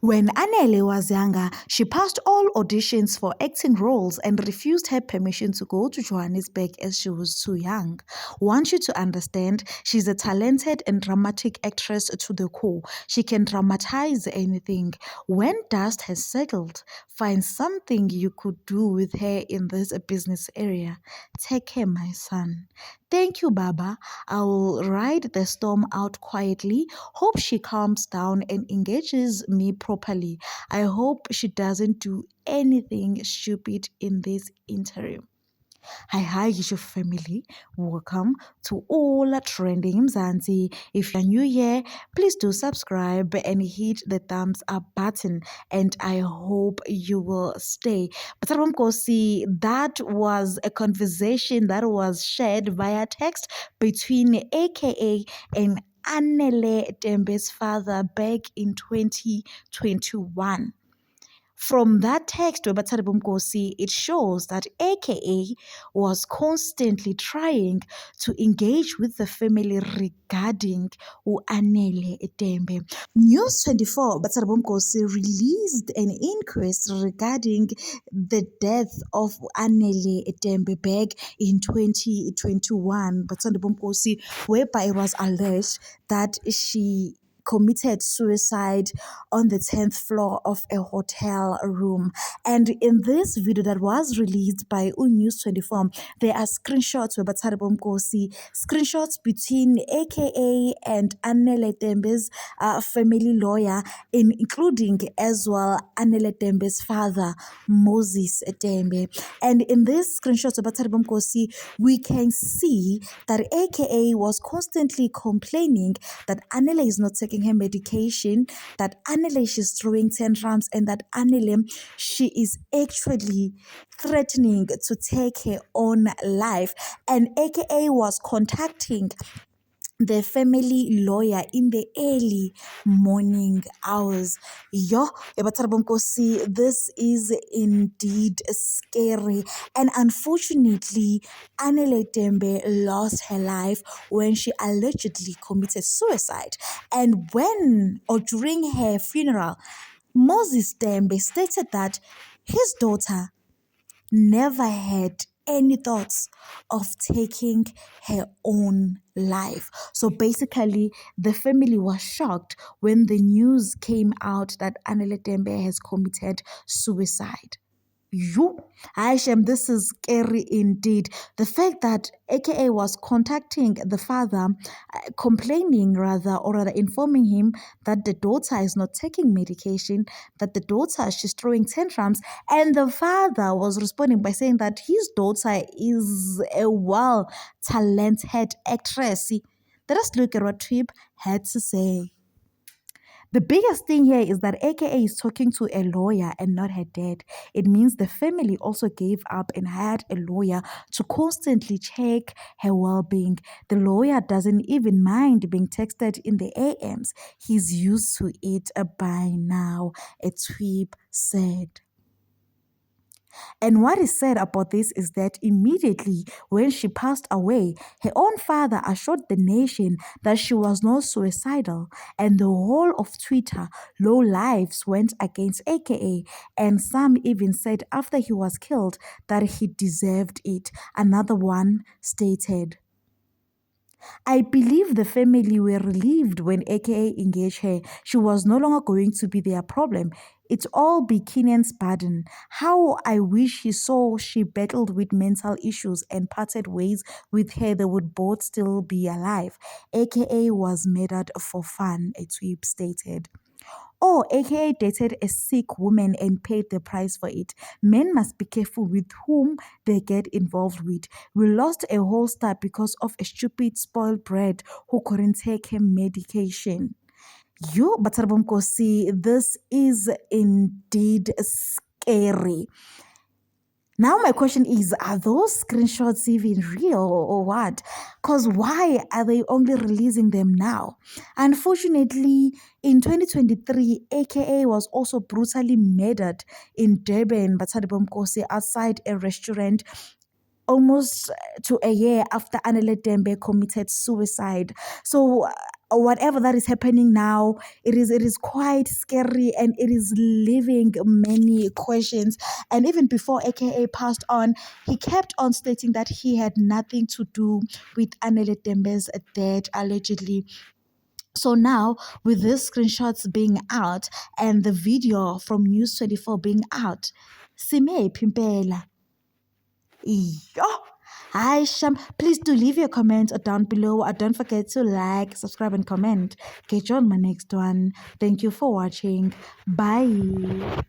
When Anele was younger, she passed all auditions for acting roles and refused her permission to go to Johannesburg as she was too young. Want you to understand, she's a talented and dramatic actress to the core. She can dramatize anything. When dust has settled, find something you could do with her in this business area. Take care, my son. Thank you, Baba. I will ride the storm out quietly. Hope she calms down and engages me properly. I hope she doesn't do anything stupid in this interim. Hi, Yishu family. Welcome to all trending Mzansi. If you're new here, please do subscribe and hit the thumbs up button. And I hope you will stay. But Kosi, that was a conversation that was shared via text between AKA and Anele Dembe's father back in 2021. From that text, Webatsari Bumkosi, it shows that AKA was constantly trying to engage with the family regarding Anele Dembe. News 24, Batsari Bumkosi, released an inquest regarding the death of Anele Dembe back in 2021. Batsari Bumkosi, whereby it was alleged that she committed suicide on the 10th floor of a hotel room. And in this video that was released by News 24, there are screenshots where Batsari Bomkosi, screenshots between AKA and Anele Dembe's family lawyer, including as well Anele Dembe's father, Moses Dembe. And in this screenshots of Batsari Bomkosi, we can see that AKA was constantly complaining that Anele is not taking her medication, that Anele she's throwing tantrums, and that Anele she is actually threatening to take her own life. And AKA was contacting the family lawyer in the early morning hours. This is indeed scary. And unfortunately, Anele Dembe lost her life when she allegedly committed suicide. And during her funeral, Moses Dembe stated that his daughter never had any thoughts of taking her own life. So basically, the family was shocked when the news came out that Anele Dembe has committed suicide. Aishem, this is scary indeed. The fact that AKA was contacting the father, complaining or rather informing him that the daughter is not taking medication, that the daughter she's throwing tantrums, and the father was responding by saying that his daughter is a well-talented actress. Let us look at what Twip had to say. The biggest thing here is that AKA is talking to a lawyer and not her dad. It means the family also gave up and hired a lawyer to constantly check her well-being. The lawyer doesn't even mind being texted in the AMs. He's used to it by now, a tweet said. And what is said about this is that immediately when she passed away, her own father assured the nation that she was not suicidal, and the whole of Twitter, low lives went against AKA, and some even said after he was killed that he deserved it. Another one stated, I believe the family were relieved when AKA engaged her. She was no longer going to be their problem. It's all be Kenan's burden. How I wish he saw she battled with mental issues and parted ways with her, they would both still be alive. AKA was murdered for fun, a tweet stated. AKA dated a sick woman and paid the price for it. Men must be careful with whom they get involved with. We lost a whole star because of a stupid spoiled brat who couldn't take her medication. This is indeed scary. Now my question is, are those screenshots even real or what? Because why are they only releasing them now? Unfortunately, in 2023, AKA was also brutally murdered in Durban, Batsari Bomkosi, outside a restaurant almost to a year after Anele Dembe committed suicide. So whatever that is happening now, it is quite scary, and it is leaving many questions. And even before AKA passed on, he kept on stating that he had nothing to do with Anele Tembe's death, allegedly. So now, with these screenshots being out and the video from News 24 being out, Sime Pimpela. Yo! Hi, Sham. Please do leave your comments down below. Don't forget to like, subscribe, and comment. Catch you on my next one. Thank you for watching. Bye.